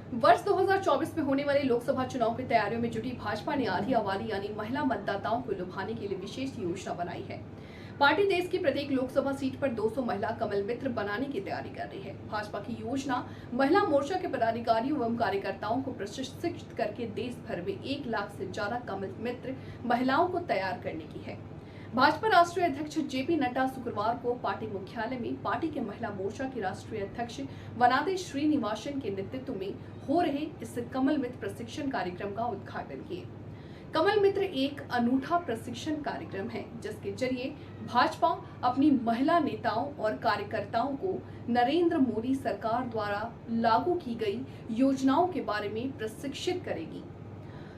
वर्ष 2024 में होने वाले लोकसभा चुनाव की तैयारियों में जुटी भाजपा ने आधी आबादी यानी महिला मतदाताओं को लुभाने के लिए विशेष योजना बनाई है। पार्टी देश की प्रत्येक लोकसभा सीट पर 200 महिला कमल मित्र बनाने की तैयारी कर रही है। भाजपा की योजना महिला मोर्चा के पदाधिकारियों एवं कार्यकर्ताओं को प्रशिक्षित करके देश भर में 1 लाख से ज्यादा कमल मित्र महिलाओं को तैयार करने की है। भाजपा राष्ट्रीय अध्यक्ष जेपी नड्डा शुक्रवार को पार्टी मुख्यालय में पार्टी के महिला मोर्चा के राष्ट्रीय अध्यक्ष वनादे श्रीनिवासन के नेतृत्व में हो रहे इस कमल मित्र प्रशिक्षण कार्यक्रम का उद्घाटन किए। कमल मित्र एक अनूठा प्रशिक्षण कार्यक्रम है जिसके जरिए भाजपा अपनी महिला नेताओं और कार्यकर्ताओं को नरेंद्र मोदी सरकार द्वारा लागू की गई योजनाओं के बारे में प्रशिक्षित करेगी।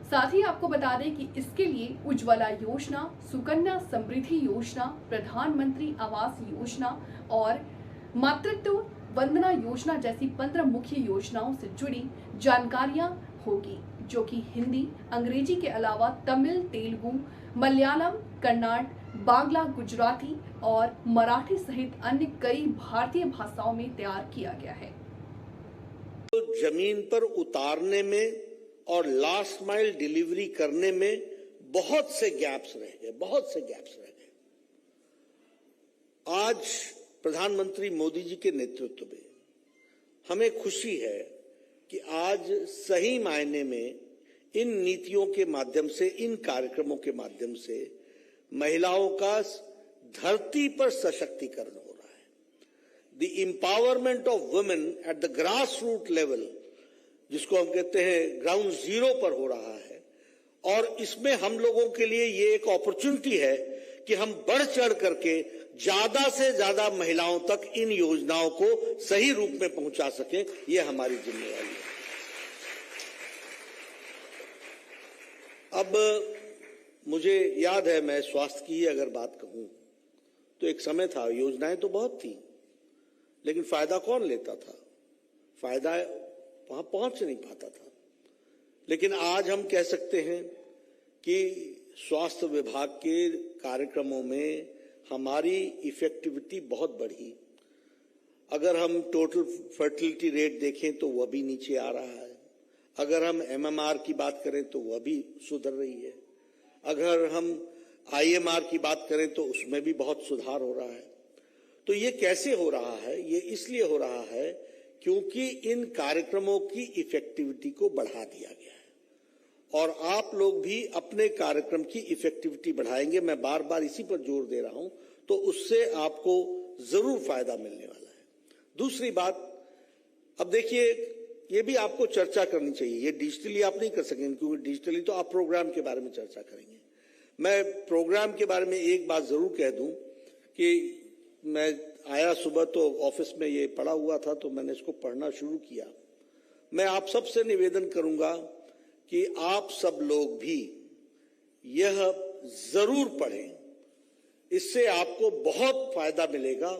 साथ ही आपको बता दें कि इसके लिए उज्ज्वला योजना, सुकन्या समृद्धि योजना, प्रधानमंत्री आवास योजना और मातृत्व वंदना योजना जैसी 15 मुख्य योजनाओं से जुड़ी जानकारियां होगी, जो कि हिंदी, अंग्रेजी के अलावा तमिल, तेलुगु, मलयालम, कन्नड़, बांग्ला, गुजराती और मराठी सहित अन्य कई भारतीय भाषाओं में तैयार किया गया है। तो जमीन पर उतारने में और लास्ट माइल डिलीवरी करने में बहुत से गैप्स रह गए। आज प्रधानमंत्री मोदी जी के नेतृत्व में हमें खुशी है कि आज सही मायने में इन नीतियों के माध्यम से, इन कार्यक्रमों के माध्यम से महिलाओं का धरती पर सशक्तिकरण हो रहा है। The empowerment of women at the grass root level, जिसको हम कहते हैं ग्राउंड जीरो पर हो रहा है। और इसमें हम लोगों के लिए ये एक अपॉर्चुनिटी है कि हम बढ़ चढ़ करके ज्यादा से ज्यादा महिलाओं तक इन योजनाओं को सही रूप में पहुंचा सकें, ये हमारी जिम्मेदारी है। अब मुझे याद है, मैं स्वास्थ्य की अगर बात कहूं तो एक समय था, योजनाएं तो बहुत थी, लेकिन फायदा कौन लेता था? फायदा वहां पहुंच नहीं पाता था। लेकिन आज हम कह सकते हैं कि स्वास्थ्य विभाग के कार्यक्रमों में हमारी इफेक्टिविटी बहुत बढ़ी। अगर हम टोटल फर्टिलिटी रेट देखें तो वह भी नीचे आ रहा है। अगर हम एमएमआर की बात करें तो वह भी सुधर रही है। अगर हम आईएमआर की बात करें तो उसमें भी बहुत सुधार हो रहा है। तो ये कैसे हो रहा है? ये इसलिए हो रहा है क्योंकि इन कार्यक्रमों की इफेक्टिविटी को बढ़ा दिया गया है और आप लोग भी अपने कार्यक्रम की इफेक्टिविटी बढ़ाएंगे, मैं बार बार इसी पर जोर दे रहा हूं, तो उससे आपको जरूर फायदा मिलने वाला है। दूसरी बात, अब देखिए, ये भी आपको चर्चा करनी चाहिए। ये डिजिटली आप नहीं कर सकेंगे क्योंकि डिजिटली तो आप प्रोग्राम के बारे में चर्चा करेंगे। मैं प्रोग्राम के बारे में एक बात जरूर कह दूं कि मैं आया सुबह तो ऑफिस में ये पढ़ा हुआ था, तो मैंने इसको पढ़ना शुरू किया। मैं आप सबसे निवेदन करूंगा कि आप सब लोग भी यह जरूर पढ़ें। इससे आपको बहुत फायदा मिलेगा।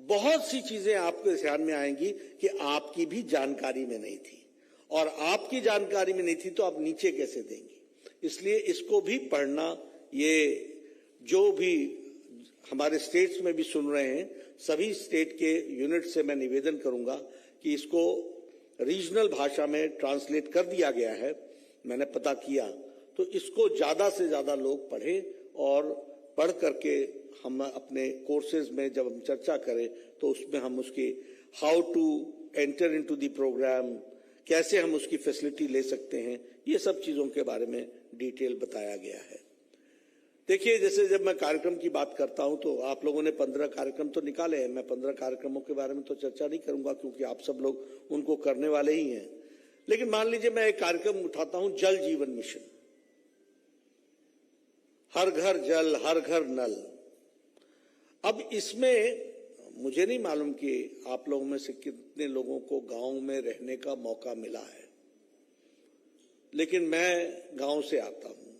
बहुत सी चीजें आपके ध्यान में आएंगी कि आपकी भी जानकारी में नहीं थी, और आपकी जानकारी में नहीं थी तो आप नीचे कैसे देंगी। इसलिए इसको भी पढ़ना, ये जो भी हमारे स्टेट्स में भी सुन रहे हैं, सभी स्टेट के यूनिट से मैं निवेदन करूंगा कि इसको रीजनल भाषा में ट्रांसलेट कर दिया गया है, मैंने पता किया, तो इसको ज्यादा से ज्यादा लोग पढ़ें और पढ़ करके हम अपने कोर्सेज में जब हम चर्चा करें तो उसमें हम उसकी how to enter into the programme, कैसे हम उसकी फैसिलिटी ले सकते हैं, ये सब चीजों के बारे में डिटेल बताया गया है। देखिए, जैसे जब मैं कार्यक्रम की बात करता हूं तो आप लोगों ने 15 कार्यक्रम तो निकाले हैं। मैं 15 कार्यक्रमों के बारे में तो चर्चा नहीं करूंगा क्योंकि आप सब लोग उनको करने वाले ही हैं। लेकिन मान लीजिए मैं एक कार्यक्रम उठाता हूं, जल जीवन मिशन। हर घर जल, हर घर नल। अब इसमें मुझे नहीं मालूम कि आप लोगों में से कितने लोगों को गांव में रहने का मौका मिला है, लेकिन मैं गांव से आता हूं।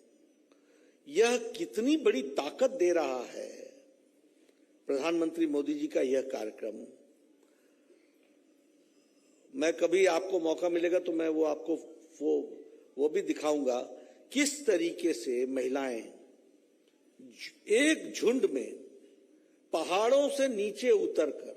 यह कितनी बड़ी ताकत दे रहा है प्रधानमंत्री मोदी जी का यह कार्यक्रम। मैं कभी आपको मौका मिलेगा तो मैं वो आपको वो भी दिखाऊंगा किस तरीके से महिलाएं एक झुंड में पहाड़ों से नीचे उतरकर